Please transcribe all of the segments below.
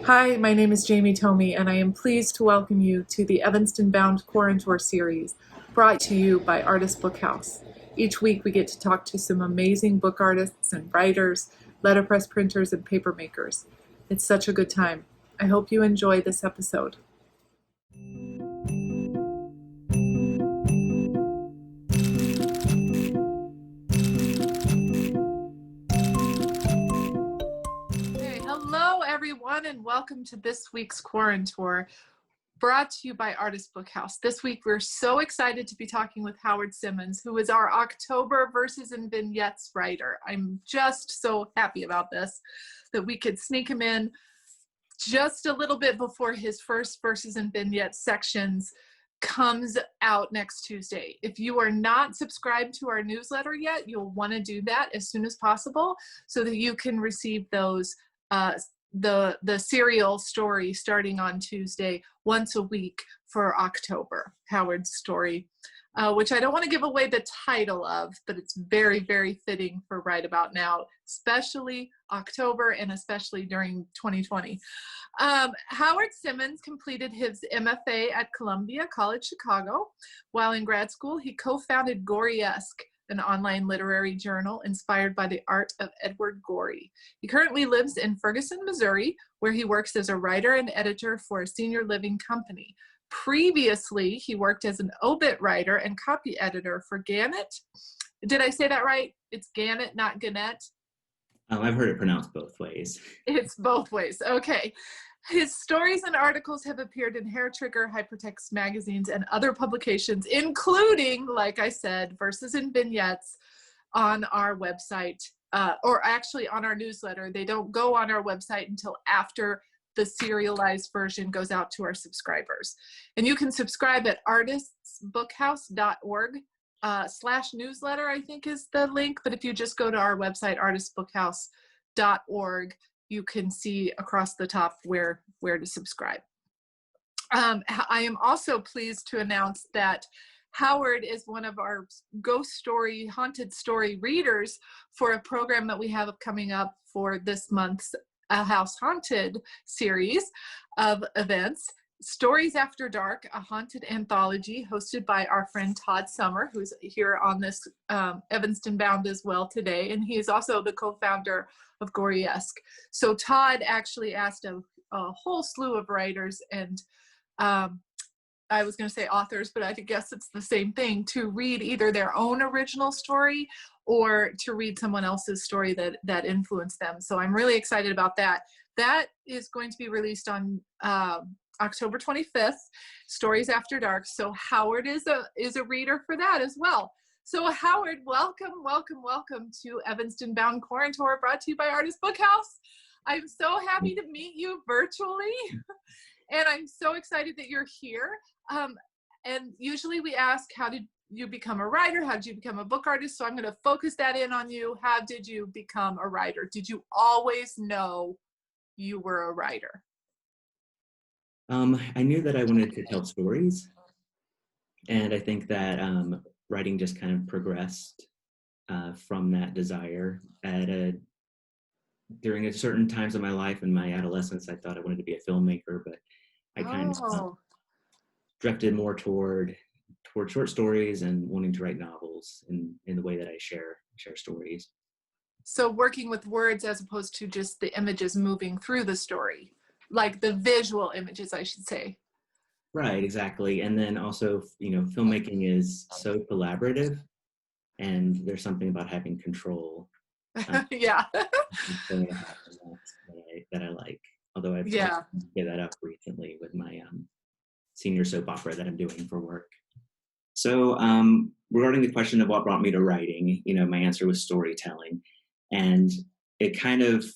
Hi, my name is Jamie Tomey, and I am pleased to welcome you to the Evanston Bound Quarantour series, brought to you by Artist Book House. Each week we get to talk to some amazing book artists and writers, letterpress printers, and paper makers. It's such a good time. I hope you enjoy this episode. Hey, hello everyone, and welcome to this week's Quarantour, brought to you by Artist Book House. This week we're so excited to be talking with Howard Simmons, who is our October Verses and Vignettes writer. I'm just so happy about this, that we could sneak him in just a little bit before his first Verses and Vignettes sections comes out next Tuesday. If you are not subscribed to our newsletter yet, you'll want to do that as soon as possible so that you can receive those the serial story starting on Tuesday once a week for October, Howard's story, which I don't want to give away the title of, but it's very, very fitting for right about now, especially October and especially during 2020. Howard Simmons completed his MFA at Columbia College Chicago. While in grad school, he co-founded Goreyesque, an online literary journal inspired by the art of Edward Gorey. He currently lives in Ferguson, Missouri, where he works as a writer and editor for a senior living company. Previously, he worked as an obit writer and copy editor for Gannett. Did I say that right? It's Gannett, not Gannett? I've heard it pronounced both ways. It's both ways. Okay. His stories and articles have appeared in Hair Trigger, HyperText magazines, and other publications, including, like I said, Verses and Vignettes on our website, or actually on our newsletter. They don't go on our website until after the serialized version goes out to our subscribers. And you can subscribe at artistsbookhouse.org /newsletter, I think is the link. But if you just go to our website, artistsbookhouse.org, you can see across the top where to subscribe. I am also pleased to announce that Howard is one of our ghost story, haunted story readers for a program that we have coming up for this month's A House Haunted series of events. Stories After Dark, a haunted anthology hosted by our friend Todd Summer, who's here on this Evanston Bound as well today. And he is also the co-founder of Goreyesque. So Todd actually asked a whole slew of writers and I was going to say authors, but I guess it's the same thing, to read either their own original story or to read someone else's story that influenced them. So I'm really excited about that. That is going to be released on October 25th, Stories After Dark. So Howard is a reader for that as well. So Howard, welcome to Evanston Bound Quarantour, brought to you by Artist Book House. I'm so happy to meet you virtually, and I'm so excited that you're here. And usually we ask, how did you become a writer? How did you become a book artist? So I'm going to focus that in on you. How did you become a writer? Did you always know you were a writer? I knew that I wanted to tell stories, and I think that writing just kind of progressed from that desire. During a certain times of my life in my adolescence, I thought I wanted to be a filmmaker, but I kind of drifted more toward short stories and wanting to write novels in the way that I share stories. So working with words as opposed to just the images moving through the story, like the visual images, I should say. Right, exactly. And then also, filmmaking is so collaborative, and there's something about having control. Yeah. that I like. Although I've given that up recently with my senior soap opera that I'm doing for work. So regarding the question of what brought me to writing, my answer was storytelling. And it kind of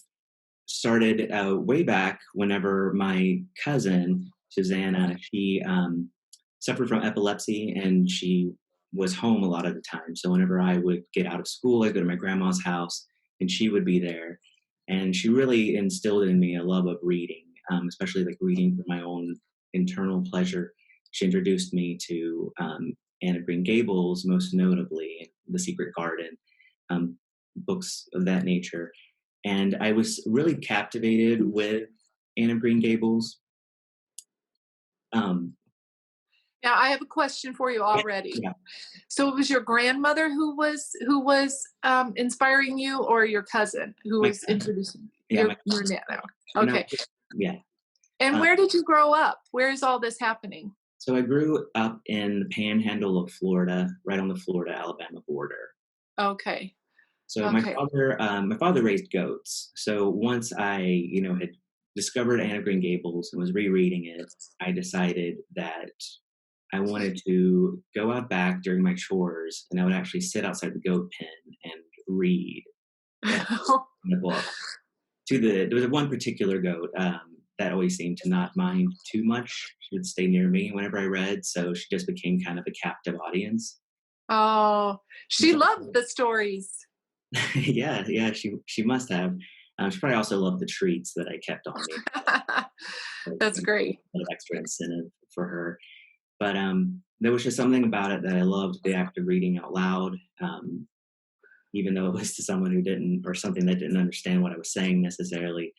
started way back whenever my cousin, Susanna, she suffered from epilepsy and she was home a lot of the time. So whenever I would get out of school, I'd go to my grandma's house and she would be there. And she really instilled in me a love of reading, especially like reading for my own internal pleasure. She introduced me to Anne of Green Gables, most notably The Secret Garden, books of that nature. And I was really captivated with Anne of Green Gables. Um, Now I have a question for you already. yeah, So it was your grandmother who was inspiring you, or your cousin who my was cousin. introducing Yeah, my your nana? when I Okay. was, yeah. And Uh, where did you grow up? Where is all this happening? so I grew up in the panhandle of Florida, right on the Florida-Alabama border. Okay. So Okay. my father raised goats. So once I, had discovered Anne of Green Gables and was rereading it, I decided that I wanted to go out back during my chores, and I would actually sit outside the goat pen and read the book. There was one particular goat that always seemed to not mind too much. She would stay near me whenever I read, so she just became kind of a captive audience. Oh, And she so, loved the stories. yeah, she must have. She probably also loved the treats that I kept on me. That's A great. little extra incentive for her. But there was just something about it that I loved, the act of reading out loud, even though it was to someone who didn't, or something that didn't understand what I was saying necessarily.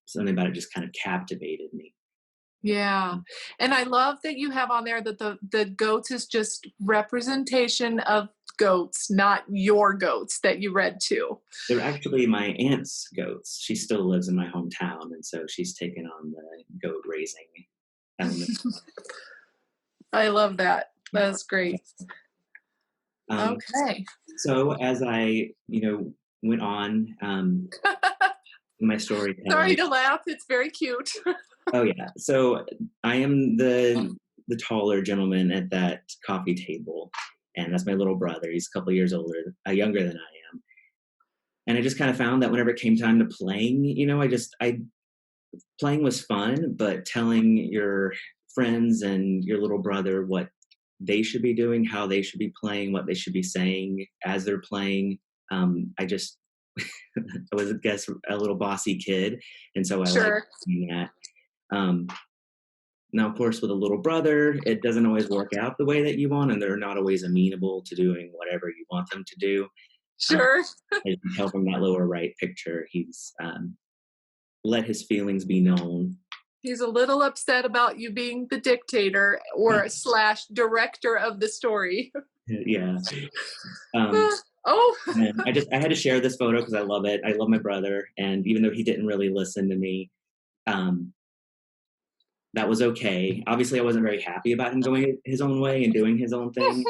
Something about it just kind of captivated me. Yeah. And I love that you have on there that the goats is just representation of goats, not your goats that you read to. They're actually my aunt's goats. She still lives in my hometown, and so she's taken on the goat raising element. I love that. That's great. Um, Okay. so as I, went on in my storytelling. Sorry to laugh. It's very cute. Oh yeah. So I am the taller gentleman at that coffee table, and that's my little brother. He's a couple years younger than I am. And I just kind of found that whenever it came time to playing, playing was fun, but telling your friends and your little brother what they should be doing, how they should be playing, what they should be saying as they're playing. I just, I was, I guess, a little bossy kid, and so I like doing that. Now, of course, with a little brother, it doesn't always work out the way that you want, and they're not always amenable to doing whatever you want them to do. Sure. As you can tell from that lower right picture, he's let his feelings be known. He's a little upset about you being the dictator or / director of the story. Yeah. Oh. And I had to share this photo because I love it. I love my brother, and even though he didn't really listen to me, that was okay. Obviously, I wasn't very happy about him going his own way and doing his own thing.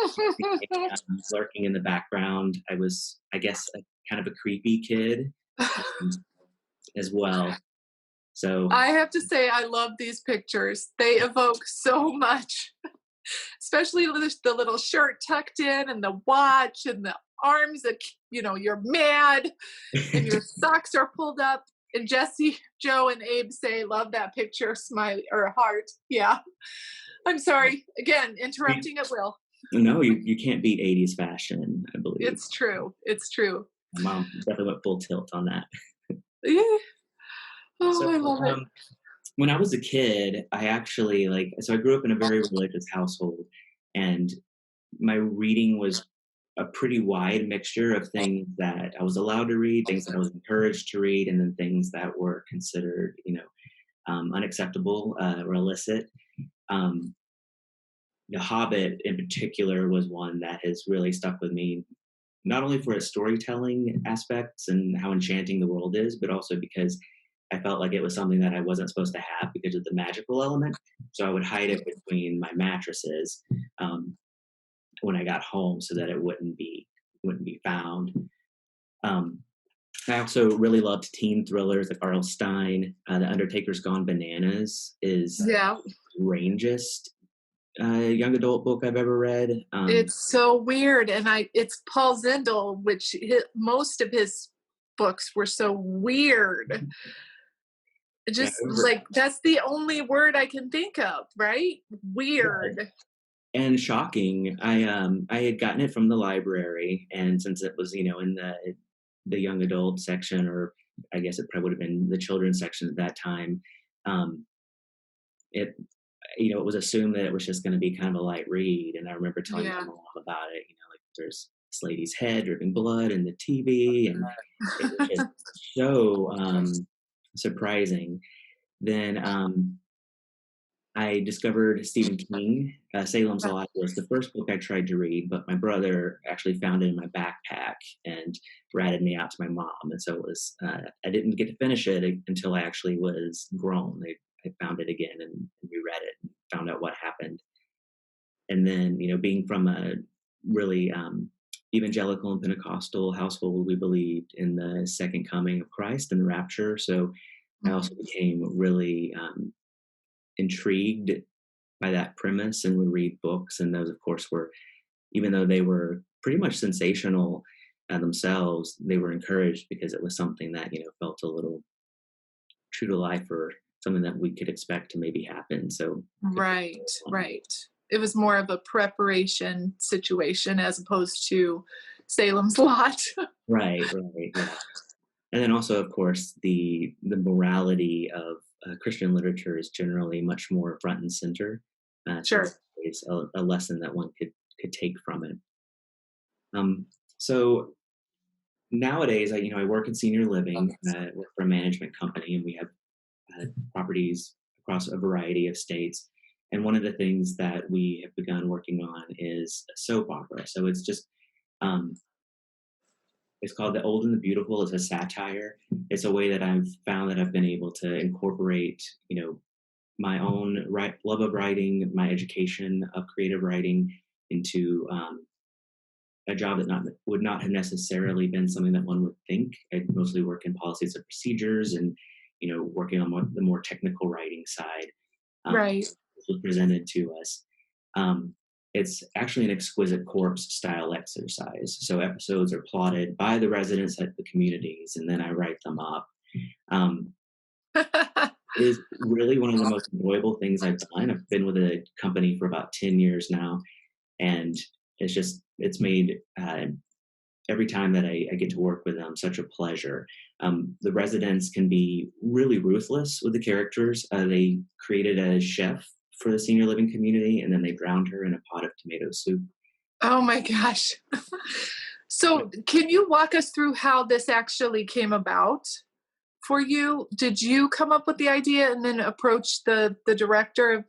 Lurking in the background, I was, I guess, kind of a creepy kid as well. So I have to say, I love these pictures. They evoke so much, especially the little shirt tucked in and the watch and the arms that, you're mad and your socks are pulled up. And Jesse, Joe, and Abe say, love that picture, smiley, or a heart. Yeah. I'm sorry. Again, interrupting at will. No, you can't beat 80s fashion, I believe. It's true. It's true. My mom definitely went full tilt on that. Yeah. Oh, So, I love it. when I was a kid, I actually, so I grew up in a very religious household, and my reading was a pretty wide mixture of things that I was allowed to read, things that I was encouraged to read, and then things that were considered, unacceptable or illicit. The Hobbit in particular was one that has really stuck with me, not only for its storytelling aspects and how enchanting the world is, but also because I felt like it was something that I wasn't supposed to have because of the magical element. So I would hide it between my mattresses when I got home so that it wouldn't be found. I also really loved teen thrillers like R.L. Stine. The Undertaker's Gone Bananas is the strangest young adult book I've ever read. It's so weird, and it's Paul Zindel, which most of his books were so weird. Just that's the only word I can think of, right? Weird. Yeah. And shocking. I had gotten it from the library, and since it was, in the young adult section, or I guess it probably would have been the children's section at that time, it was assumed that it was just going to be kind of a light read. And I remember telling my mom about it, there's this lady's head dripping blood in the TV, and it was just surprising. Then I discovered Stephen King. Salem's Lot was the first book I tried to read, but my brother actually found it in my backpack and ratted me out to my mom. And so it was, I didn't get to finish it until I actually was grown. I found it again and reread it and found out what happened. And then, being from a really evangelical and Pentecostal household, we believed in the second coming of Christ and the rapture. So I also became really intrigued by that premise and would read books. And those, of course, were, even though they were pretty much sensational themselves, they were encouraged because it was something that, felt a little true to life, or something that we could expect to maybe happen. So right. It was more of a preparation situation as opposed to Salem's Lot. Right. Yeah. And then also, of course, the morality of Christian literature is generally much more front and center. Sure. So it's a lesson that one could take from it. So nowadays, I work in senior living, work for a management company, and we have properties across a variety of states. And one of the things that we have begun working on is a soap opera. So it's just, it's called The Old and the Beautiful. It's a satire. It's a way that I've found that I've been able to incorporate, my own love of writing, my education of creative writing into a job that would not have necessarily been something that one would think. I mostly work in policies and procedures and, working on the more technical writing side. Right. This was presented to us. It's actually an exquisite corpse style exercise. So episodes are plotted by the residents at the communities, and then I write them up. It is really one of the most enjoyable things I've done. I've been with a company for about 10 years now, and it's made every time that I get to work with them such a pleasure. The residents can be really ruthless with the characters. They created a chef for the senior living community, and then they drowned her in a pot of tomato soup. Oh my gosh. So can you walk us through how this actually came about for you? Did you come up with the idea and then approach the director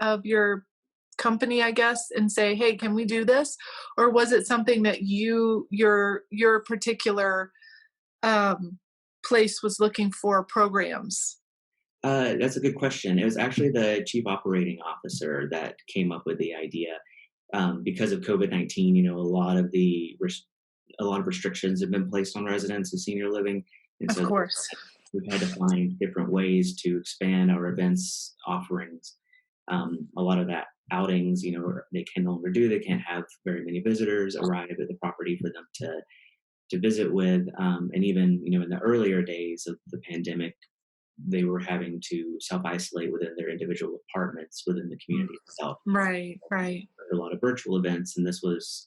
of your company, I guess, and say, hey, can we do this? Or was it something that your particular place was looking for programs? That's a good question. It was actually the chief operating officer that came up with the idea. Because of COVID-19, a lot of restrictions have been placed on residents of senior living, and of course, we've had to find different ways to expand our events offerings. A lot of that outings, they can no longer do. They can't have very many visitors arrive at the property for them to visit with, and even in the earlier days of the pandemic, they were having to self-isolate within their individual apartments within the community itself. Right. A lot of virtual events, and this was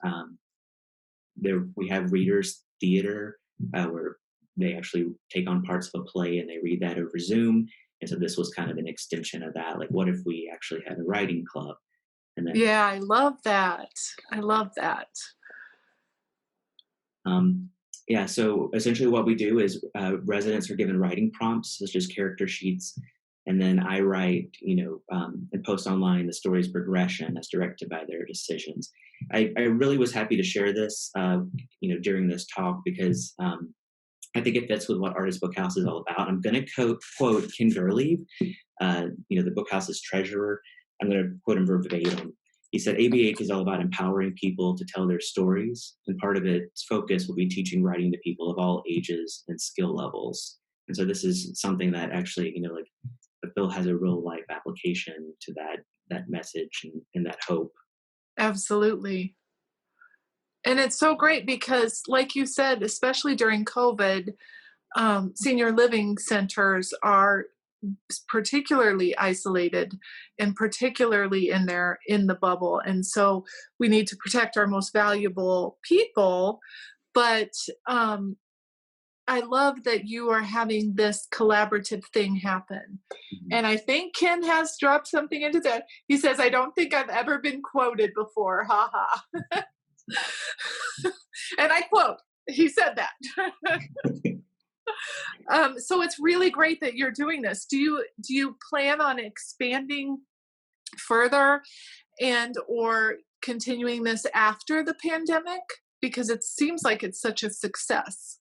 there. We have readers theater where they actually take on parts of a play and they read that over Zoom. And so this was kind of an extension of that. Like, what if we actually had a writing club? And then, yeah, I love that. Yeah, so essentially what we do is residents are given writing prompts, such as character sheets, and then I write, and post online the story's progression as directed by their decisions. I really was happy to share this, during this talk, because I think it fits with what Artist Bookhouse is all about. I'm going to quote Ken Gurley, the Bookhouse's treasurer. I'm going to quote him verbatim. He said, ABH is all about empowering people to tell their stories, and part of its focus will be teaching writing to people of all ages and skill levels. And so this is something that actually, the bill has a real life application to that message and that hope. Absolutely. And it's so great because, like you said, especially during COVID, senior living centers are particularly isolated and particularly in the bubble. And so we need to protect our most valuable people. But I love that you are having this collaborative thing happen. Mm-hmm. And I think Ken has dropped something into that. He says, I don't think I've ever been quoted before. Ha ha. And I quote, he said that. So it's really great that you're doing this. Do you plan on expanding further and or continuing this after the pandemic? Because it seems like it's such a success.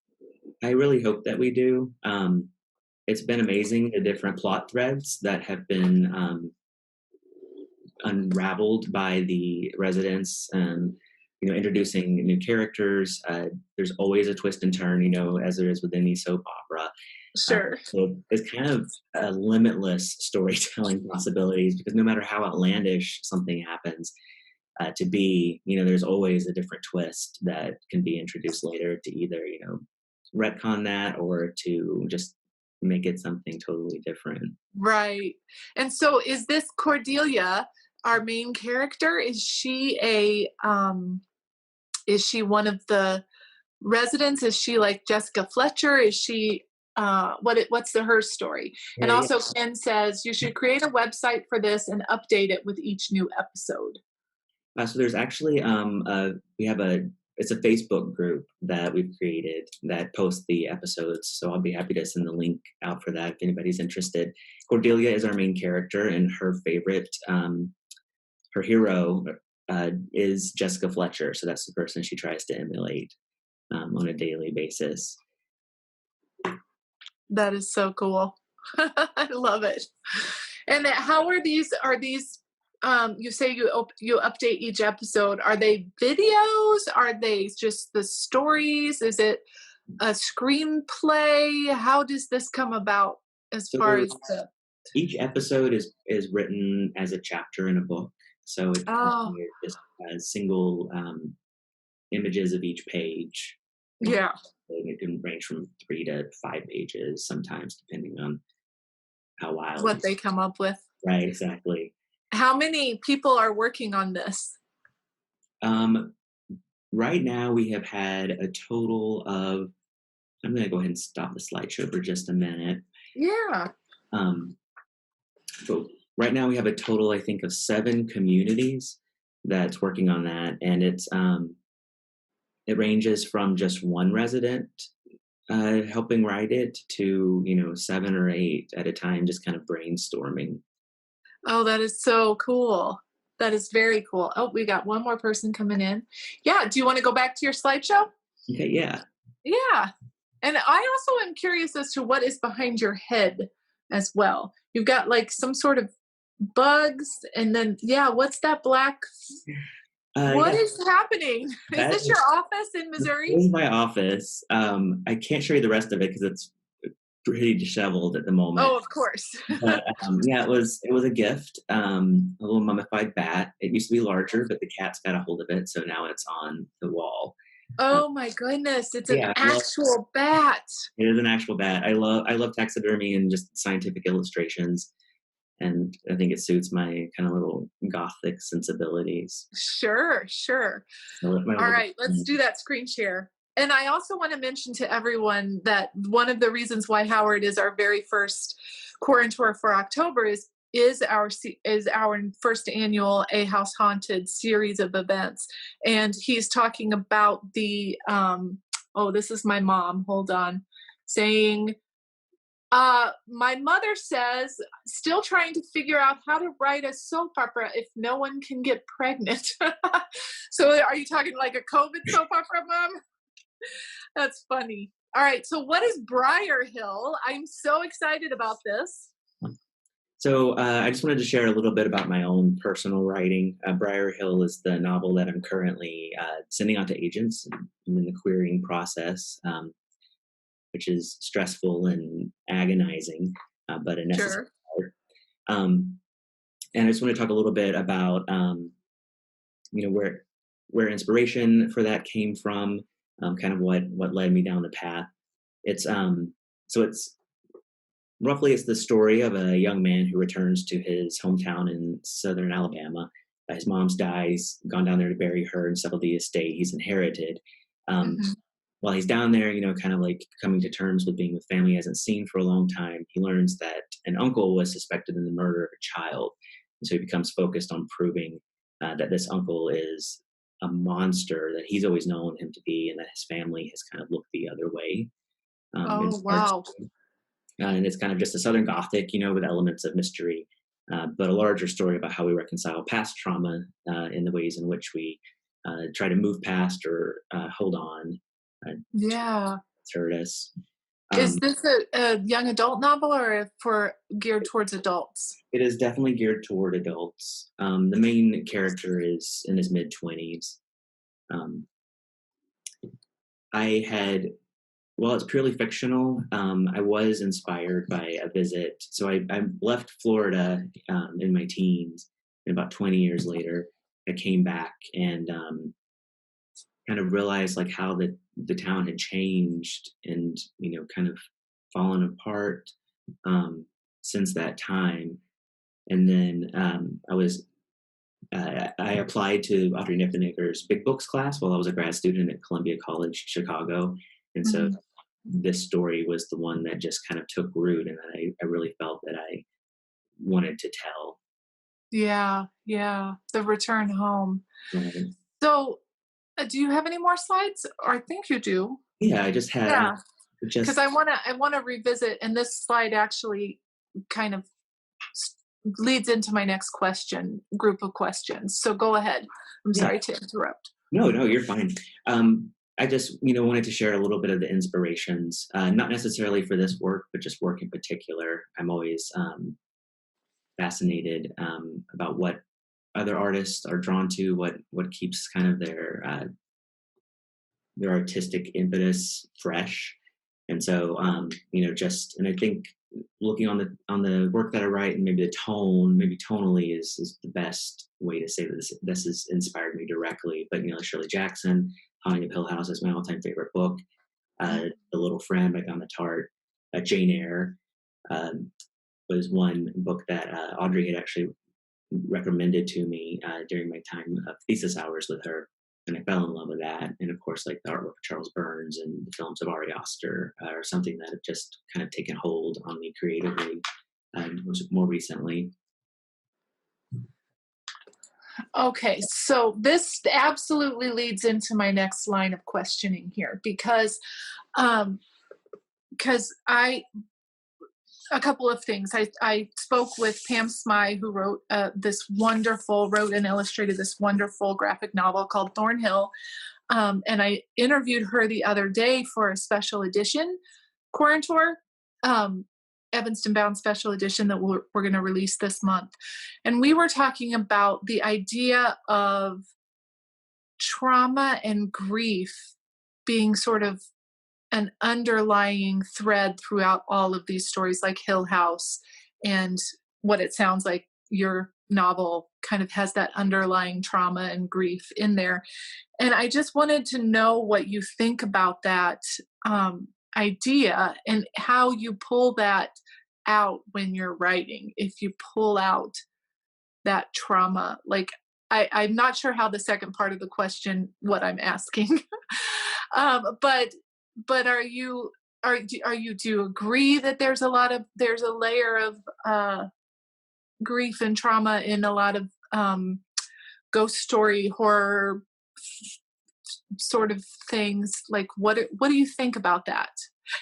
I really hope that we do. It's been amazing, the different plot threads that have been unraveled by the residents. Introducing new characters. There's always a twist and turn, as there is with any soap opera. Sure. So it's kind of limitless storytelling possibilities, because no matter how outlandish something happens to be, there's always a different twist that can be introduced later to either, retcon that or to just make it something totally different. Right. And so is this Cordelia, our main character? Is she one of the residents? Is she like Jessica Fletcher? Is she what's her story? And Yeah, also Ken says you should create a website for this and update it with each new episode. So there's actually it's a Facebook group that we've created that posts the episodes. So I'll be happy to send the link out for that if anybody's interested. Cordelia is our main character, and her favorite, her hero is Jessica Fletcher. So that's the person she tries to emulate on a daily basis. That is so cool. I love it. And how are these? You say you update each episode. Are they videos? Are they just the stories? Is it a screenplay? How does this come about as far as each episode is written as a chapter in a book. So it just has single images of each page. Yeah. It can range from 3 to 5 pages sometimes, depending on how wild what they come up with. Right, exactly. How many people are working on this? Right now we have had a total of, I'm going to go ahead and stop the slideshow for just a minute. Yeah. So right now we have a total, I think, of 7 communities that's working on that. And it ranges from just one resident helping write it to, 7 or 8 at a time, just kind of brainstorming. Oh, that is so cool. That is very cool. Oh, we got one more person coming in. Yeah. Do you want to go back to your slideshow? Okay, yeah. Yeah. And I also am curious as to what is behind your head as well. You've got like some sort of bugs, and then, what's that black? What is happening? Is this your office in Missouri? This is my office. I can't show you the rest of it because it's pretty disheveled at the moment. Oh, of course. But it was a gift. A little mummified bat. It used to be larger, but the cats got a hold of it, so now it's on the wall. Oh my goodness! It's an actual bat. It is an actual bat. I love taxidermy and just scientific illustrations, and I think it suits my kind of little gothic sensibilities. Sure. All right, let's do that screen share. And I also want to mention to everyone that one of the reasons why Howard is our very first Quarantour for October is our first annual A House Haunted series of events. And he's talking about the, this is my mom, hold on, saying, my mother says, still trying to figure out how to write a soap opera if no one can get pregnant. So are you talking like a COVID soap opera, Mom? That's funny. All right. So what is Briar Hill? I'm so excited about this. So I just wanted to share a little bit about my own personal writing. Briar Hill is the novel that I'm currently sending out to agents. I'm in the querying process, which is stressful and agonizing, but a necessary part. And I just want to talk a little bit about, where inspiration for that came from. Kind of what led me down the path. It's the story of a young man who returns to his hometown in southern Alabama. His mom's dies, gone down there to bury her and settle the estate he's inherited. While he's down there, kind of like coming to terms with being with family he hasn't seen for a long time, he learns that an uncle was suspected in the murder of a child. And so he becomes focused on proving that this uncle is a monster that he's always known him to be, and that his family has kind of looked the other way. Oh, wow. And it's kind of just a Southern Gothic, with elements of mystery, but a larger story about how we reconcile past trauma in the ways in which we try to move past or hold on Yeah. to hurt us. Is this a young adult novel or geared towards adults? It is definitely geared toward adults. The main character is in his mid-20s. Well, it's purely fictional. I was inspired by a visit. So I left Florida in my teens, and about 20 years later, I came back and kind of realized like how the town had changed and, kind of fallen apart since that time. And then I applied to Audrey Niffenegger's Big Books class while I was a grad student at Columbia College, Chicago. And so this story was the one that just kind of took root, and I really felt that I wanted to tell. Yeah, the return home. Right. So, do you have any more slides? Or I think you do. Yeah, I just had. Yeah, because I wanna revisit, and this slide actually kind of leads into my next group of questions. So go ahead. I'm sorry to interrupt. No, you're fine. I just, wanted to share a little bit of the inspirations, not necessarily for this work, but just work in particular. I'm always fascinated about what other artists are drawn to, what keeps kind of their artistic impetus fresh. And so, and I think looking on the work that I write and maybe the tone, maybe tonally is the best way to say that this has inspired me directly. But, Shirley Jackson, Haunting of Hill House is my all-time favorite book. The Little Friend by Gannett, Jane Eyre was one book that Audrey had actually recommended to me during my time of thesis hours with her. And I fell in love with that. And of course, like the artwork of Charles Burns and the films of Ari Aster are something that have just kind of taken hold on me creatively more recently. Okay, so this absolutely leads into my next line of questioning here because a couple of things. I spoke with Pam Smye, who wrote and illustrated this wonderful graphic novel called Thornhill. And I interviewed her the other day for a special edition Corantor, Evanston Bound special edition that we're going to release this month. And we were talking about the idea of trauma and grief being sort of an underlying thread throughout all of these stories, like Hill House, and what it sounds like your novel kind of has that underlying trauma and grief in there. And I just wanted to know what you think about that idea and how you pull that out when you're writing. If you pull out that trauma, like I'm not sure how the second part of the question, what I'm asking, but do you agree that there's a layer of grief and trauma in a lot of ghost story horror sort of things? Like what do you think about that?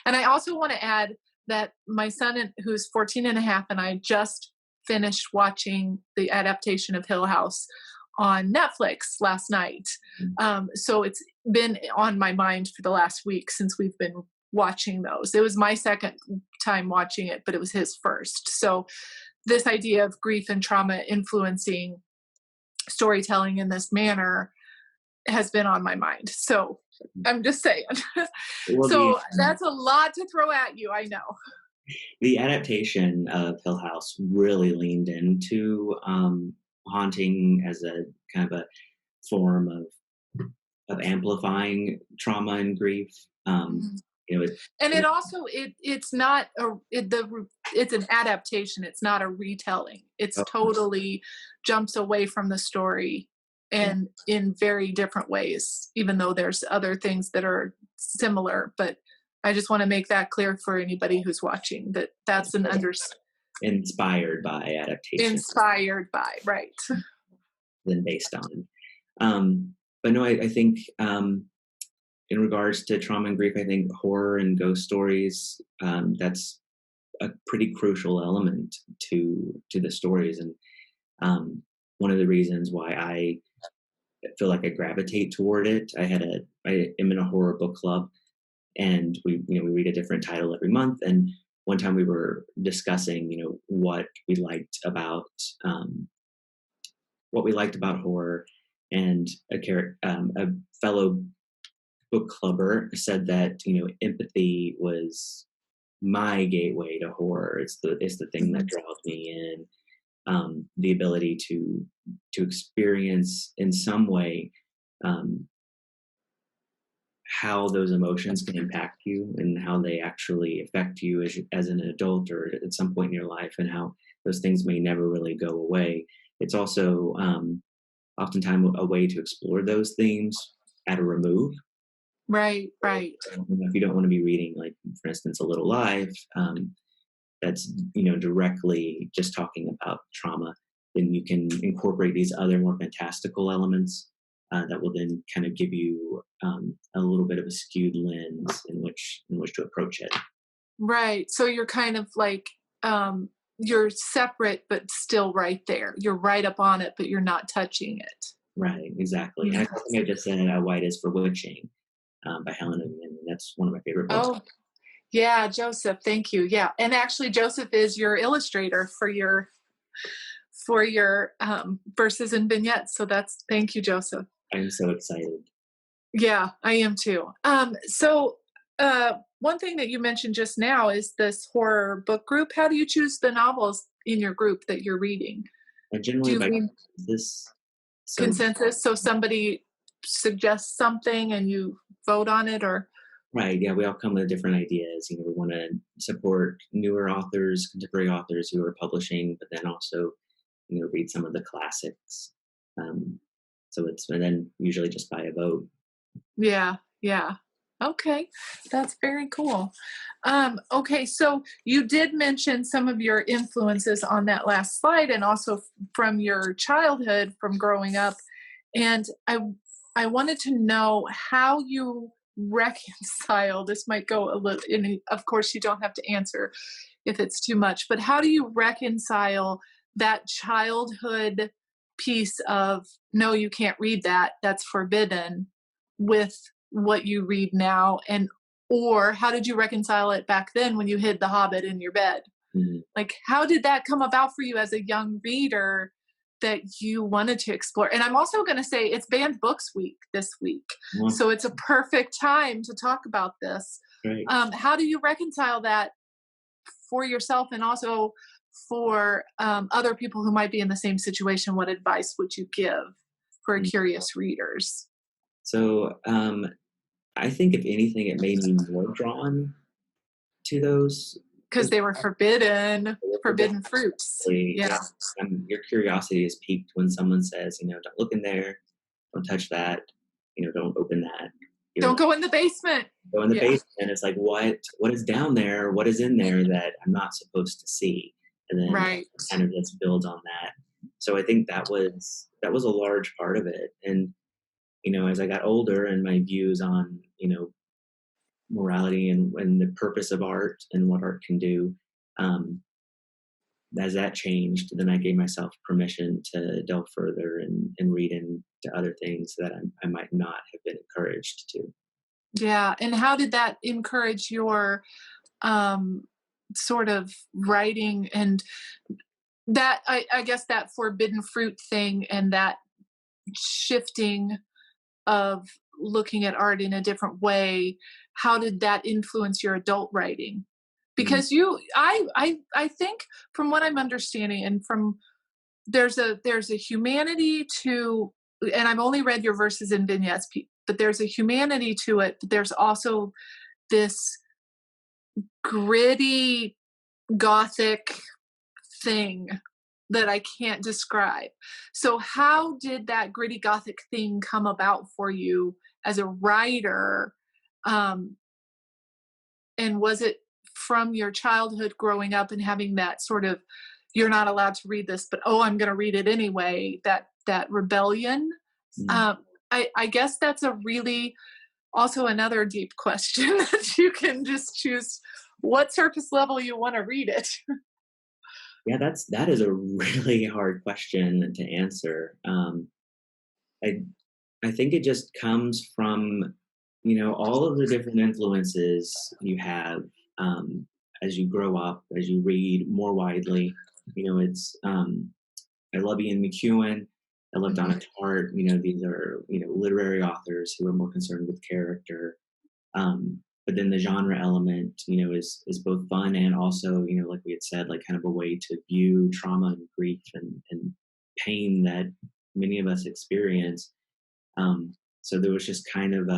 And I also want to add that my son, who's 14 and a half, and I just finished watching the adaptation of Hill House on Netflix last night. So it's been on my mind for the last week since we've been watching those. It was my second time watching it, but it was his first. So this idea of grief and trauma influencing storytelling in this has been on my mind. So I'm just saying. So that's a lot to throw at you, I know. The adaptation of Hill House really leaned into haunting as a kind of a form of amplifying trauma and grief. It's not it's an adaptation. It's not a retelling. It's totally jumps away from the story and in very different ways, even though there's other things that are similar. But I just want to make that clear for anybody who's watching that's an inspired by adaptation. Inspired by, right. Than based on. But no, I think in regards to trauma and grief, I think horror and ghost stories, that's a pretty crucial element to the stories. And one of the reasons why I feel like I gravitate toward it, I am in a horror book club, and we read a different title every month. And one time we were discussing, what we liked about horror, and a fellow book clubber said that empathy was my gateway to horror. It's the thing that draws me in. The ability to experience in some way how those emotions can impact you and how they actually affect you as an adult or at some point in your life, and how those things may never really go away. It's also oftentimes a way to explore those themes at a remove. Right. If you don't want to be reading, like, for instance, A Little Life, that's directly just talking about trauma, then you can incorporate these other more fantastical elements that will then kind of give you a little bit of a skewed lens in which to approach it. Right. So you're kind of like you're separate but still right there. You're right up on it, but you're not touching it. Right, exactly. And I think I just said White is for Witching by Helen Newman, and that's one of my favorite books. Oh, yeah, Joseph, thank you. Yeah, and actually Joseph is your illustrator for your Verses and Vignettes. So thank you, Joseph. I'm so excited. Yeah, I am too. So one thing that you mentioned just now is this horror book group. How do you choose the novels in your group that you're reading? Generally by consensus. Consensus? So somebody suggests something and you vote on it, or? Right, yeah, we all come with different ideas. We want to support newer authors, contemporary authors who are publishing, but then also, read some of the classics. And then usually just by a vote. Yeah. Okay, that's very cool. Okay, so you did mention some of your influences on that last slide, and also from your childhood, from growing up. And I wanted to know how you reconcile, this might go a little, and of course you don't have to answer if it's too much, but how do you reconcile that childhood piece of, no, you can't read that, that's forbidden, with what you read now? Or how did you reconcile it back then when you hid The Hobbit in your bed? Mm-hmm. Like, how did that come about for you as a young reader that you wanted to explore? And I'm also going to say it's Banned Books Week this week. Mm-hmm. So it's a perfect time to talk about this. Right. How do you reconcile that for yourself, and also for other people who might be in the same situation? What advice would you give for curious readers? So I think, if anything, it made me more drawn to those. Because they were forbidden fruits. Yeah. Your curiosity is piqued when someone says, don't look in there, don't touch that, don't open that. Don't go in the basement. Go in the basement. It's like, what is down there? What is in there that I'm not supposed to see? And then kind of let's build on that. So I think that was a large part of it. And as I got older, and my views on morality and the purpose of art and what art can do, as that changed, then I gave myself permission to delve further and read into other things that I might not have been encouraged to. Yeah. And how did that encourage your sort of writing, and that, I guess, that forbidden fruit thing, and that shifting of looking at art in a different way? How did that influence your adult writing? Because I think, from what I'm understanding, and from there's a humanity to, and I've only read your Verses and Vignettes, but there's a humanity to it. But there's also this gritty Gothic thing that I can't describe. So how did that gritty Gothic thing come about for you as a writer? And was it from your childhood growing up and having that sort of, you're not allowed to read this, but I'm going to read it anyway, that rebellion? I guess that's a really also another deep question that you can just choose what surface level you want to read it. Yeah, that is a really hard question to answer. I I think it just comes from, all of the different influences you have as you grow up, as you read more widely. It's I love Ian McEwan. I love Mhm. Donna Tartt. These are literary authors who are more concerned with character. But then the genre element, is both fun and also, like we had said, like kind of a way to view trauma and grief and pain that many of us experience. So there was just kind of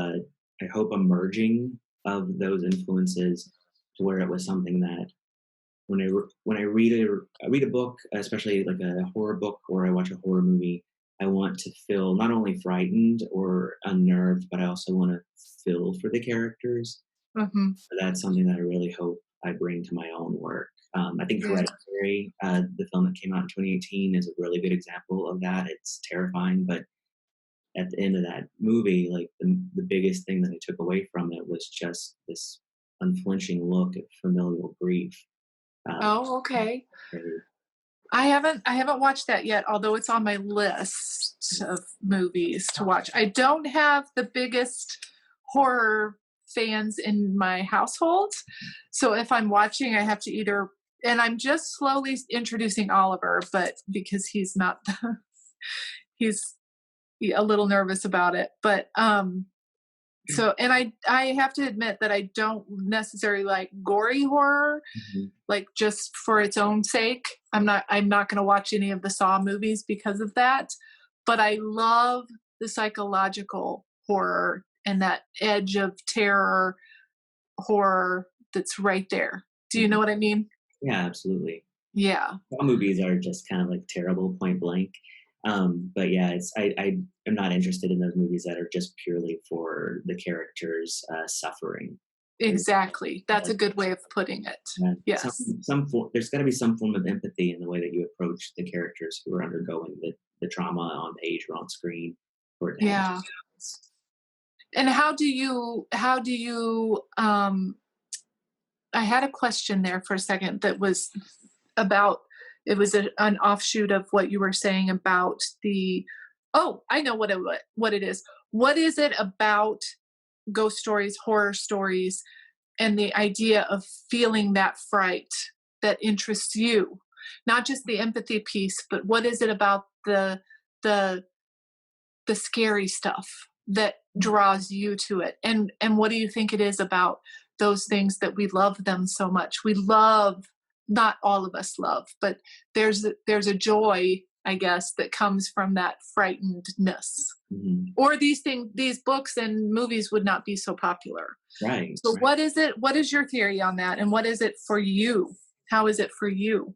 I hope, a merging of those influences to where it was something that when I read a book, especially like a horror book or I watch a horror movie, I want to feel not only frightened or unnerved, but I also want to feel for the characters. Mhm. So that's something that I really hope I bring to my own work. I think Yeah. Hereditary, the film that came out in 2018, is a really good example of that. It's terrifying, but at the end of that movie, like the biggest thing that I took away from it was just this unflinching look at familial grief. Uh, Oh, okay. I haven't watched that yet, although it's on my list of movies to watch. I don't have the biggest horror fans in my household. So if I'm watching, I have to either, and I'm just slowly introducing Oliver, but because he's not, he's a little nervous about it. But so, and I have to admit that I don't necessarily like gory horror, Mhm. like just for its own sake. I'm not going to watch any of the Saw movies because of that, but I love the psychological horror and that edge of terror horror that's right there. Do you know Mhm. what I mean? Yeah, absolutely. Yeah. All movies are just kind of like terrible, point blank. But yeah, I am not interested in those movies that are just purely for the characters suffering. There's Exactly. That's uh, a good way of putting it. Yes. there's got to be some form of empathy in the way that you approach the characters who are undergoing the trauma on page or on screen for it to have. Yeah. And how do you I had a question there for a second that was about, it was an offshoot of what you were saying about the, oh, I know what it is. What is it about ghost stories, horror stories, and the idea of feeling that fright that interests you? Not just the empathy piece, but what is it about the the scary stuff that draws you to it? And what do you think it is about those things that we love them so much? We love, not all of us love, but there's a joy, I guess, that comes from that frightenedness. Mhm. Or these books and movies would not be so popular. Right, So right. what is your theory on that, and what is it for you? How is it for you?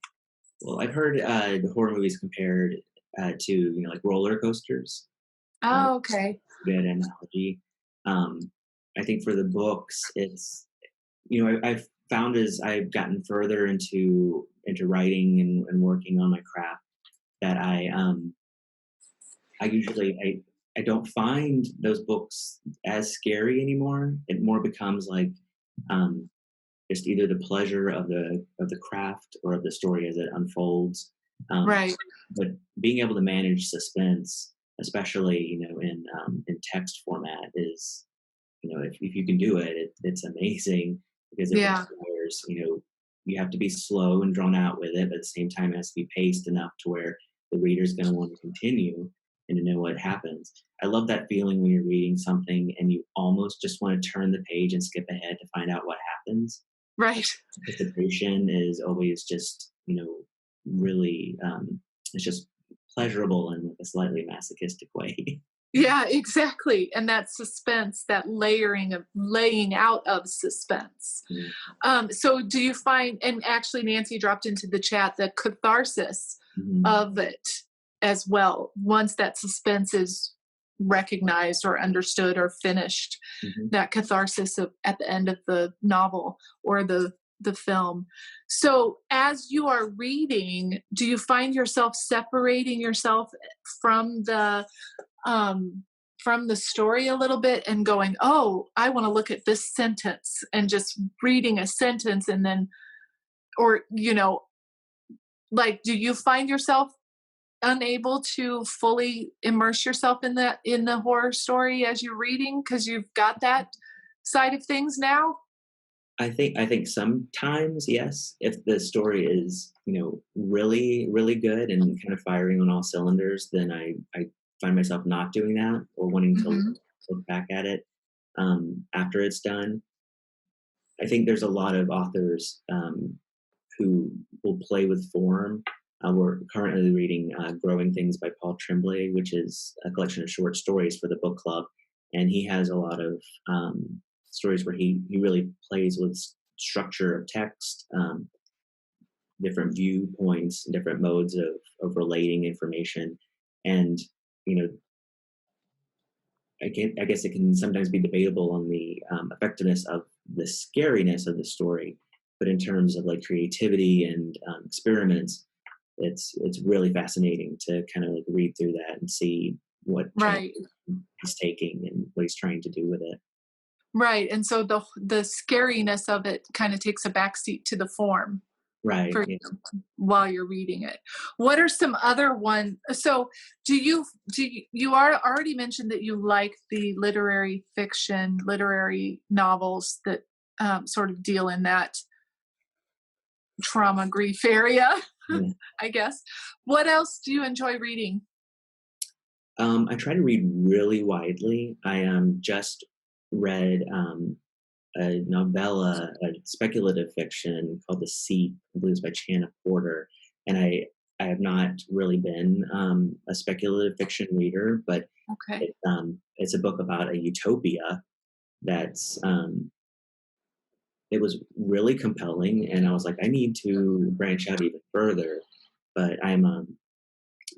Well, I've heard the horror movies compared to like roller coasters. Oh, okay. Good analogy. Um, I think for the books, it's I've found as I've gotten further into writing and working on my craft that I usually I don't find those books as scary anymore. It more becomes like um, just either the pleasure of the craft or of the story as it unfolds. Um, Right. but being able to manage suspense, especially in text format, is if you can do it, it's amazing because it Yeah. requires you have to be slow and drawn out with it, but at the same time it has to be paced enough to where the reader's going to want to continue and to know what happens. I love that feeling when you're reading something and you almost just want to turn the page and skip ahead to find out what happens. Right. Anticipation is always just really it's just pleasurable in a slightly masochistic way. Yeah, exactly. And that suspense, that laying out of suspense. Yeah. So do you find, and actually Nancy dropped into the chat, the catharsis Mhm. of it as well, once that suspense is recognized or understood or finished, Mhm. that catharsis at the end of the novel or the film. So as you are reading, do you find yourself separating yourself from um from the story a little bit and going, oh, I want to look at this sentence, and just reading a sentence, and then, or, like, do you find yourself unable to fully immerse yourself in the horror story as you're reading because you've got that side of things now? I think sometimes, yes, if the story is, really, really good and kind of firing on all cylinders, then I find myself not doing that or wanting to look back at it after it's done. I think there's a lot of authors who will play with form. We're currently reading Growing Things by Paul Tremblay, which is a collection of short stories for the book club. And he has a lot of stories where he really plays with structure of text, different viewpoints, different modes of relating information. And, I guess it can sometimes be debatable on the effectiveness of the scariness of the story. But in terms of like creativity and experiments, it's really fascinating to kind of like read through that and see what he's taking and what he's trying to do with it. Right. And so the scariness of it kind of takes a backseat to the form. Right. For while you're reading it. What are some other ones? So you already mentioned that you like the literary fiction, literary novels that sort of deal in that trauma grief area, I guess. What else do you enjoy reading? I try to read really widely. I just read a novella, a speculative fiction called The Seep, I believe it's by Channa Porter. And I have not really been a speculative fiction reader, but it's a book about a utopia that's it was really compelling, and I was like, I need to branch out even further. But I'm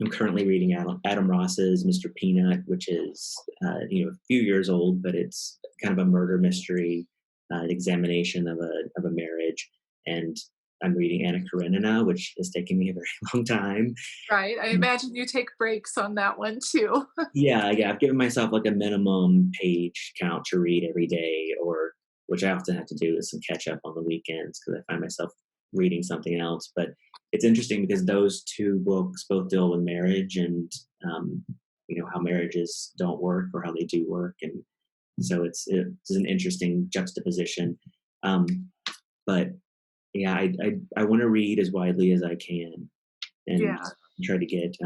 currently reading Adam Ross's Mr. Peanut, which is a few years old, but it's kind of a murder mystery, examination of a marriage. And I'm reading Anna Karenina, which is taking me a very long time. Right. I imagine you take breaks on that one too. Yeah. I've given myself like a minimum page count to read every day, or which I often have to do is some catch up on the weekends because I find myself reading something else. But it's interesting because those two books both deal with marriage and how marriages don't work or how they do work, and so it's an interesting juxtaposition. But yeah, I want to read as widely as I can and try to get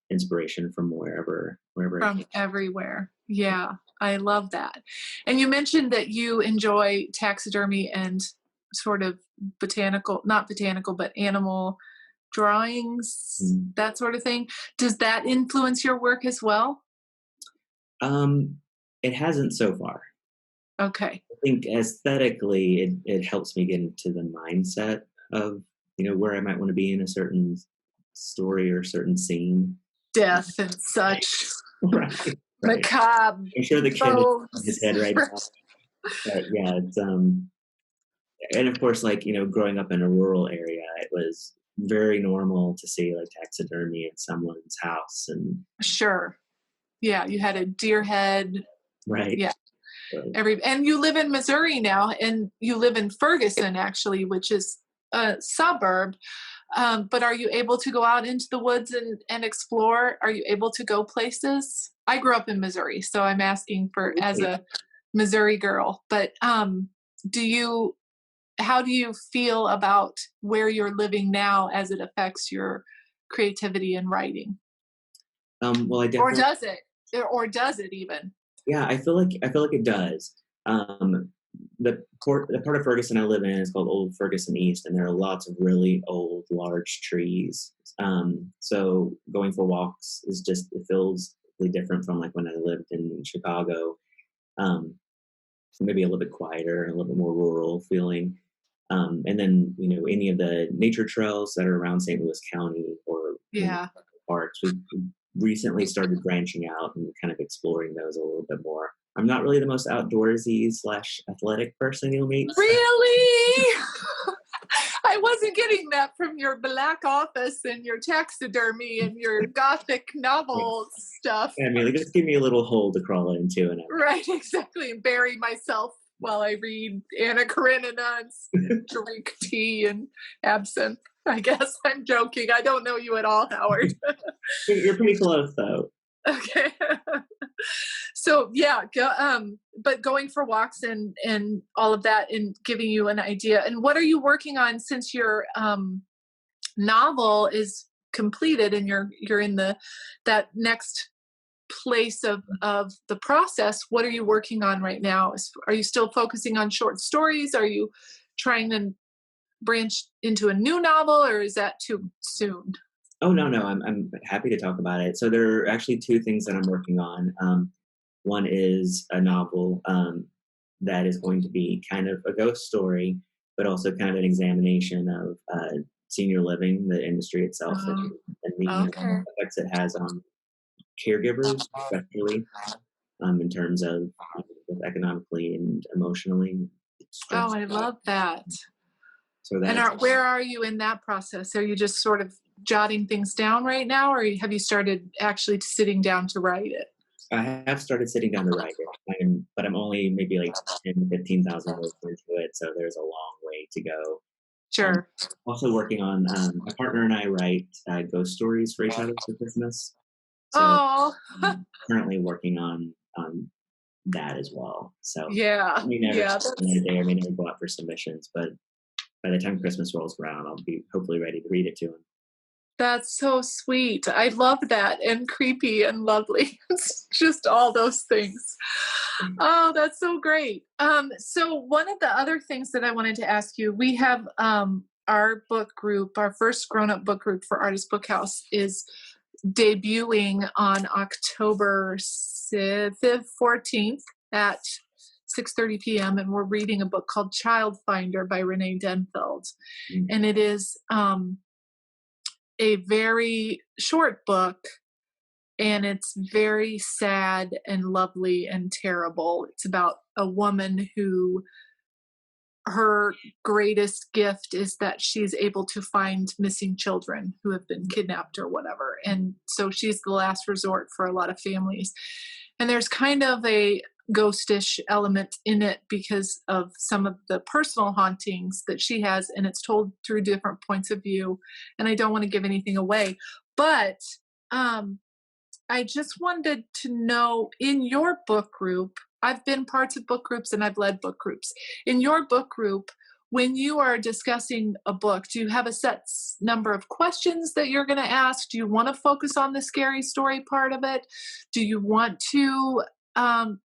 inspiration from wherever from everywhere. Yeah, I love that. And you mentioned that you enjoy taxidermy and sort of not botanical, but animal drawings, that sort of thing. Does that influence your work as well? It hasn't so far. Okay. I think aesthetically, it helps me get into the mindset of, where I might want to be in a certain story or certain scene. Death and such. Right. Macabre. I'm sure the kid is on his head right now. But yeah, it's and of course, like, growing up in a rural area, it was very normal to see like taxidermy in someone's house. And sure. Yeah, you had a deer head. Right. Yeah. And you live in Missouri now, and you live in Ferguson, actually, which is a suburb. But are you able to go out into the woods and explore? Are you able to go places? I grew up in Missouri, so I'm asking for as a Missouri girl. But how do you feel about where you're living now as it affects your creativity and writing? Well, I definitely. Or does it even? Yeah, I feel like it does. The part of Ferguson I live in is called Old Ferguson East, and there are lots of really old, large trees. So going for walks it feels really different from like when I lived in Chicago. Maybe a little bit quieter, a little bit more rural feeling. And then any of the nature trails that are around St. Louis County or parks. We recently started branching out and kind of exploring those a little bit more. I'm not really the most outdoorsy / athletic person you'll meet. Really? I wasn't getting that from your black office and your taxidermy and your gothic novel stuff. I mean, like, just give me a little hole to crawl into, and Right, exactly. And bury myself while I read Anna Karenina and drink tea and absinthe. I guess I'm joking. I don't know you at all, Howard. you're pretty close, though. Okay. So yeah, but going for walks and all of that and giving you an idea. And what are you working on since your novel is completed and you're in that next place of the process? What are you working on right now? Are you still focusing on short stories? Are you trying to branch into a new novel, or is that too soon? Oh, no, I'm happy to talk about it. So there are actually two things that I'm working on. One is a novel that is going to be kind of a ghost story, but also kind of an examination of senior living, the industry itself, and the effects it has on caregivers, especially in terms of both economically and emotionally. Oh, I love that. So and where are you in that process? Are you just sort of jotting things down right now, or have you started actually sitting down to write it? I have started sitting down to write it, but I'm only maybe like 10,000 to 15,000 words into it, so there's a long way to go. Sure. Also working on, my partner and I write ghost stories for each other for Christmas. So I'm currently working on that as well. So yeah, I may never day, I may never go out for submissions, but by the time Christmas rolls around, I'll be hopefully ready to read it to him. That's so sweet. I love that, and creepy and lovely. It's just all those things. Oh, that's so great. So one of the other things that I wanted to ask you, we have our book group, our first grown-up book group for Artist Bookhouse is debuting on October 14th at 6:30 p.m. and we're reading a book called Child Finder by Renee Denfeld. And it is a very short book, and it's very sad and lovely and terrible. It's about a woman who her greatest gift is that she's able to find missing children who have been kidnapped or whatever. And so she's the last resort for a lot of families. And there's kind of a ghostish element in it because of some of the personal hauntings that she has, and it's told through different points of view. And I don't want to give anything away, but I just wanted to know, in your book group, I've been parts of book groups and I've led book groups. In your book group, when you are discussing a book, do you have a set number of questions that you're going to ask? Do you want to focus on the scary story part of it? Do you want to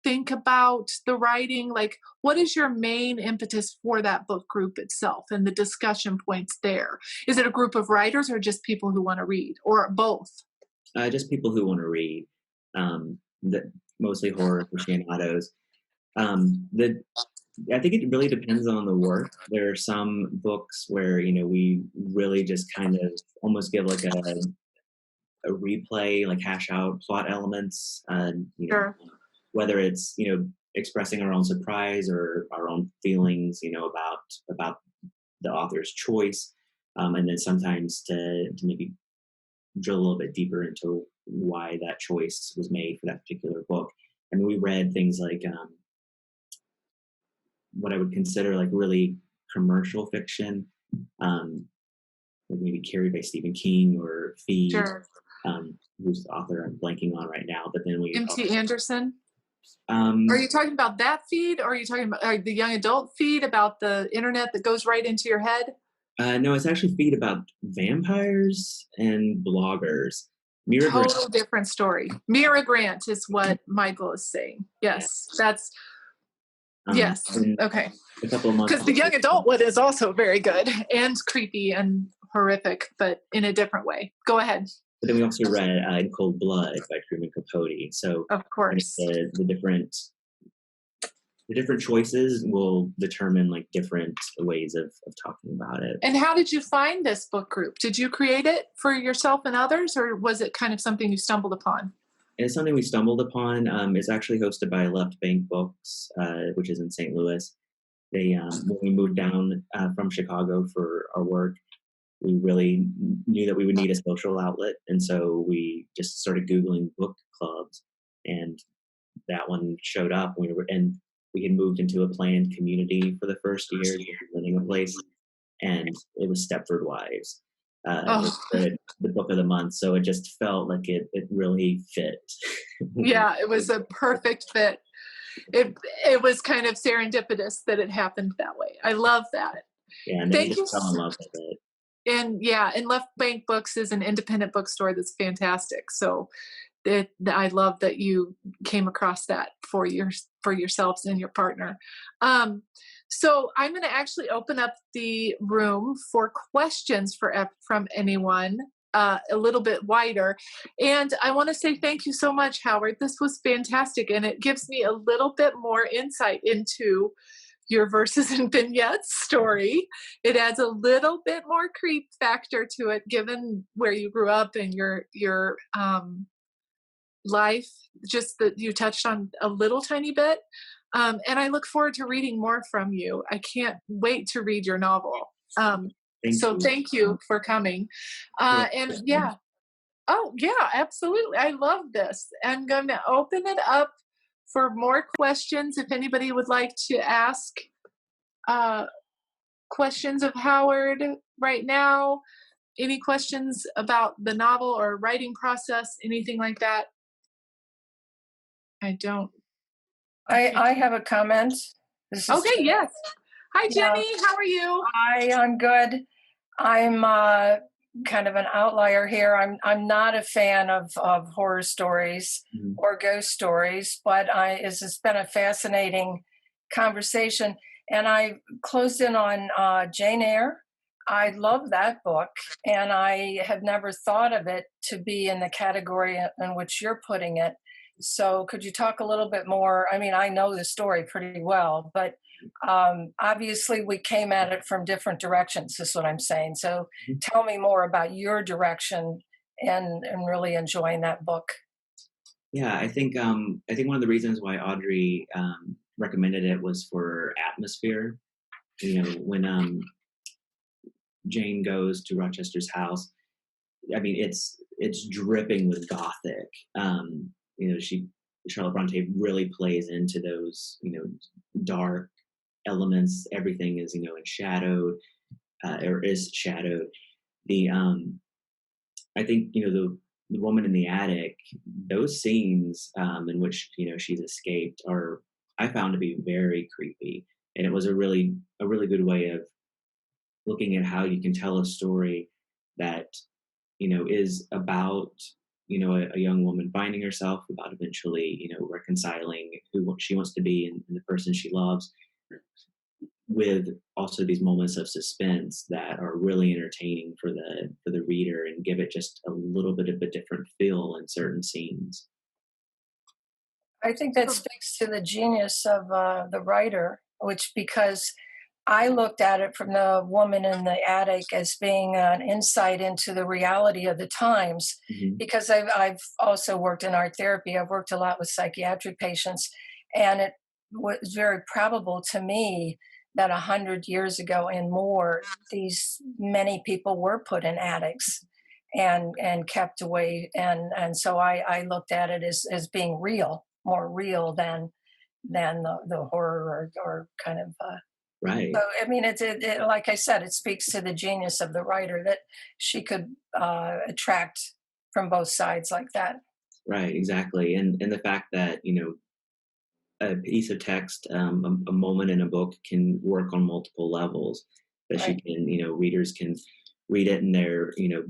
think about the writing? Like, what is your main impetus for that book group itself and the discussion points there? Is it a group of writers or just people who want to read, or both? Just people who want to read, mostly horror aficionados. I think it really depends on the work. There are some books where, we really just kind of almost give like a replay, like hash out plot elements, Sure. Whether it's, expressing our own surprise or our own feelings, about the author's choice. And then sometimes to maybe drill a little bit deeper into why that choice was made for that particular book. I mean, we read things like what I would consider like really commercial fiction, like maybe Carrie by Stephen King or Feed, Sure. Who's the author I'm blanking on right now. But then M.T. Anderson. Are you talking about that feed, or are you talking about the young adult feed about the internet that goes right into your head? No, it's actually Feed about vampires and bloggers. Total different story. Mira Grant is what Michael is saying. Yes, that's yes. Okay. A couple of months because the young adult one is also very good and creepy and horrific, but in a different way. Go ahead. But then we also read In Cold Blood by Truman Capote. So of course, the different choices will determine like different ways of talking about it. And how did you find this book group? Did you create it for yourself and others, or was it kind of something you stumbled upon? It's something we stumbled upon. It's actually hosted by Left Bank Books, which is in St. Louis. When we moved down from Chicago for our work, we really knew that we would need a social outlet, and so we just started Googling book clubs, and that one showed up. And we had moved into a planned community for the first year, renting a place, and it was Stepford Wives. Oh, The book of the month, so it just felt like it really fit. yeah, it was a perfect fit. It was kind of serendipitous that it happened that way. I love that. Yeah, and then we Thank just you. fell in love with it. And yeah, and Left Bank Books is an independent bookstore that's fantastic. So I love that you came across that for yourselves and your partner. So I'm going to actually open up the room for questions from anyone. A little bit wider. And I want to say thank you so much, Howard. This was fantastic. And it gives me a little bit more insight into your Verses and Vignettes story. It adds a little bit more creep factor to it, given where you grew up and your life, just that you touched on a little tiny bit. And I look forward to reading more from you. I can't wait to read your novel. Thank you for coming. And yeah, oh yeah, absolutely. I love this. I'm going to open it up for more questions. If anybody would like to ask questions of Howard right now, any questions about the novel or writing process, anything like that? I don't. I have a comment. This is Okay, yes. Hi, Jenny. How are you? Hi, I'm good. I'm kind of an outlier here. I'm not a fan of horror stories or ghost stories, but it's been a fascinating conversation. And I closed in on Jane Eyre. I love that book, and I have never thought of it to be in the category in which you're putting it. So could you talk a little bit more? I mean, I know the story pretty well, but obviously we came at it from different directions, is what I'm saying. So tell me more about your direction and really enjoying that book. Yeah, I think one of the reasons why Audrey recommended it was for atmosphere. You know, when Jane goes to Rochester's house, I mean, it's dripping with Gothic. You know, Charlotte Bronte really plays into those, you know, dark elements. Everything is, you know, shadowed, or is shadowed. I think, you know, the woman in the attic, those scenes in which, you know, she's escaped I found to be very creepy. And it was a really good way of looking at how you can tell a story that, you know, is about, you know, a young woman finding herself, about eventually, you know, reconciling who she wants to be and the person she loves, with also these moments of suspense that are really entertaining for the reader and give it just a little bit of a different feel in certain scenes. I think that speaks to the genius of the writer, because I looked at it from the woman in the attic as being an insight into the reality of the times, because I've also worked in art therapy. I've worked a lot with psychiatric patients, and it was very probable to me that 100 years ago and more, many people were put in attics and kept away. And so I looked at it as being real, more real than the horror or kind of right. So I mean, it like I said, it speaks to the genius of the writer that she could attract from both sides like that. Right, exactly. And the fact that, you know, a piece of text, a moment in a book can work on multiple levels, that Right. she can, you know, readers can read it and they're, you know,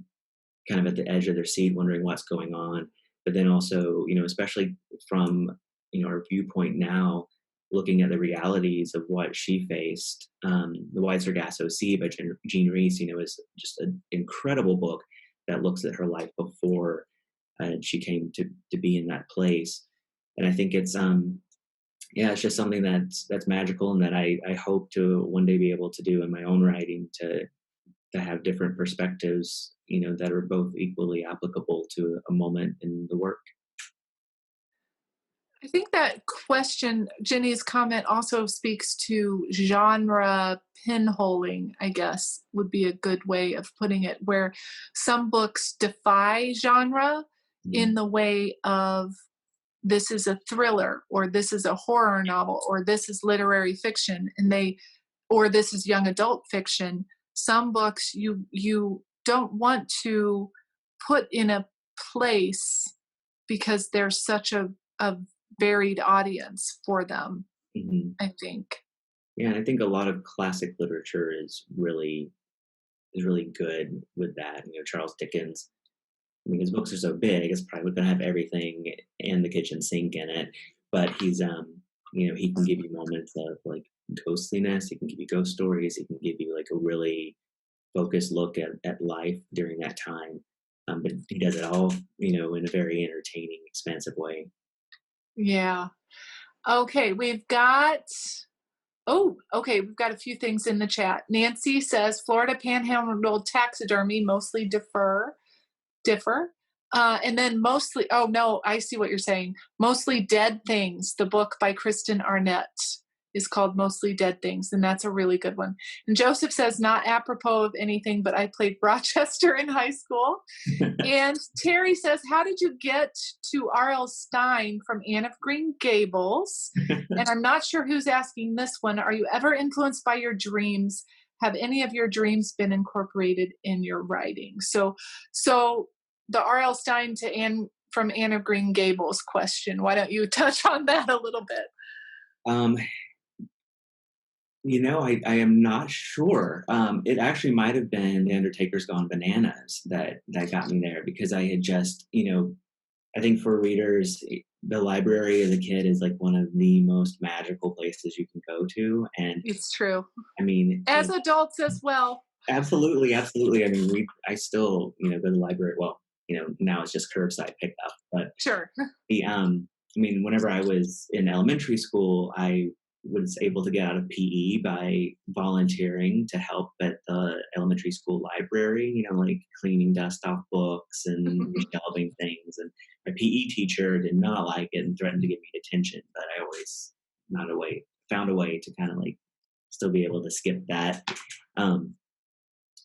kind of at the edge of their seat wondering what's going on. But then also, you know, especially from, you know, our viewpoint now, looking at the realities of what she faced. The Wide Sargasso Sea by Jean Rhys, you know, is just an incredible book that looks at her life before she came to be in that place. And I think it's it's just something that's magical, and that I hope to one day be able to do in my own writing, to have different perspectives, you know, that are both equally applicable to a moment in the work. I think that question, Jenny's comment, also speaks to genre pinholing, I guess, would be a good way of putting it, where some books defy genre in the way of this is a thriller, or this is a horror novel, or this is literary fiction, or this is young adult fiction. Some books you don't want to put in a place because there's such a varied audience for them, I think. Yeah, and I think a lot of classic literature is really good with that. Charles Dickens, I mean, his books are so big, it's probably going to have everything and the kitchen sink in it. But he's, he can give you moments of like ghostliness. He can give you ghost stories. He can give you like a really focused look at life during that time. But he does it all, in a very entertaining, expansive way. Yeah. Okay, we've got a few things in the chat. Nancy says Florida Panhandle taxidermy mostly differ. And then mostly, oh no, I see what you're saying. Mostly Dead Things, the book by Kristen Arnett, is called Mostly Dead Things, and that's a really good one. And Joseph says, not apropos of anything, but I played Rochester in high school. And Terry says, how did you get to R.L. Stine from Anne of Green Gables? And I'm not sure who's asking this one. Are you ever influenced by your dreams? Have any of your dreams been incorporated in your writing? So the R.L. Stine to from Anne of Green Gables question, why don't you touch on that a little bit? I am not sure. It actually might have been The Undertaker's Gone Bananas that got me there, because I had just, I think for readers, the library as a kid is like one of the most magical places you can go to. And it's true. I mean, as adults as well. Absolutely. I mean, I still, go to the library. Well, now it's just curbside pickup, but sure. Whenever I was in elementary school, I was able to get out of PE by volunteering to help at the elementary school library, like cleaning dust off books and shelving things. And my PE teacher did not like it and threatened to give me detention, but I always found a way to kind of like still be able to skip that.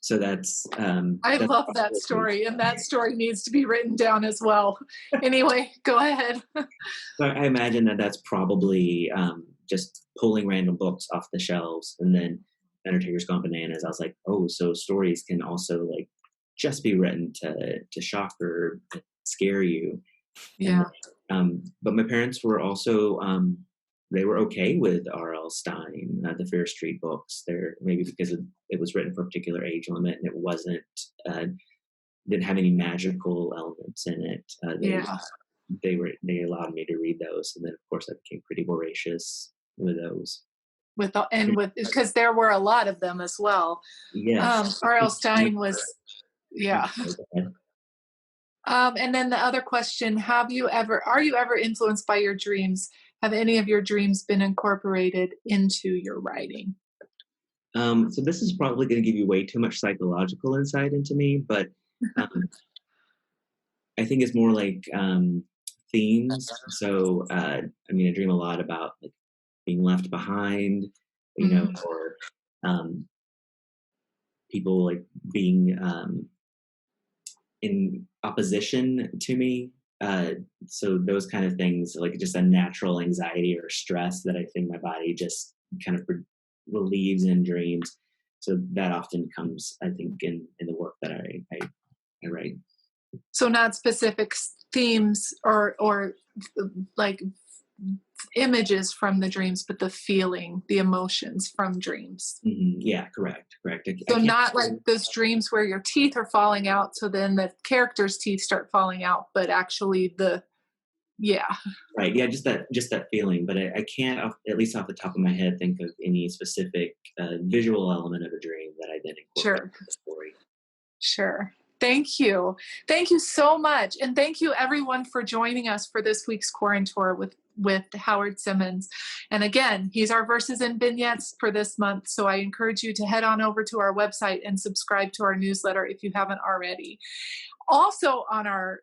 So that's I love that story, and that story needs to be written down as well. Anyway, go ahead. So I imagine that's probably just pulling random books off the shelves, and then Undertaker's Gone Bananas. I was like, oh, so stories can also like just be written to shock or scare you. Yeah. But my parents were also they were okay with R.L. Stine, the Fear Street books. There, maybe because it was written for a particular age limit, and it wasn't didn't have any magical elements in it. They allowed me to read those, and then of course I became pretty voracious with those. Because there were a lot of them as well. Yes. R.L. Stine was, yeah. And then the other question: are you ever influenced by your dreams? Have any of your dreams been incorporated into your writing? So this is probably going to give you way too much psychological insight into me, but I think it's more like themes. So, I dream a lot about like being left behind, or people like being in opposition to me. So those kind of things, like just a natural anxiety or stress that I think my body just kind of relieves in dreams. So that often comes, I think, in the work that I write. So not specific themes or like images from the dreams, but the feeling, the emotions from dreams. Yeah, correct. So not like those dreams where your teeth are falling out, so then the character's teeth start falling out, but actually right. Yeah, just that feeling. But I can't, at least off the top of my head, think of any specific visual element of a dream that I then incorporate in the story. Sure. Thank you. Thank you so much. And thank you everyone for joining us for this week's Quarantour with Howard Simmons. And again, he's our Verses and Vignettes for this month. So I encourage you to head on over to our website and subscribe to our newsletter if you haven't already. Also on our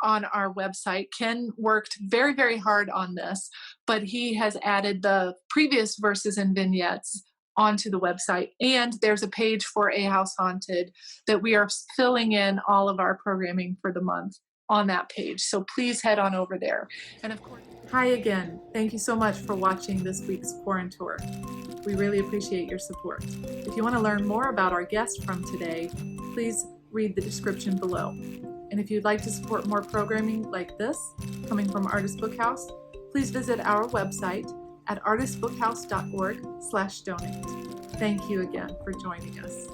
on our website. Ken worked very, very hard on this, but he has added the previous verses and vignettes onto the website. And there's a page for A House Haunted that we are filling in all of our programming for the month on that page. So please head on over there. And of course, hi again. Thank you so much for watching this week's Quarant Tour. We really appreciate your support. If you want to learn more about our guest from today, please read the description below. And if you'd like to support more programming like this, coming from Artist Bookhouse, please visit our website at artistbookhouse.org/donate. Thank you again for joining us.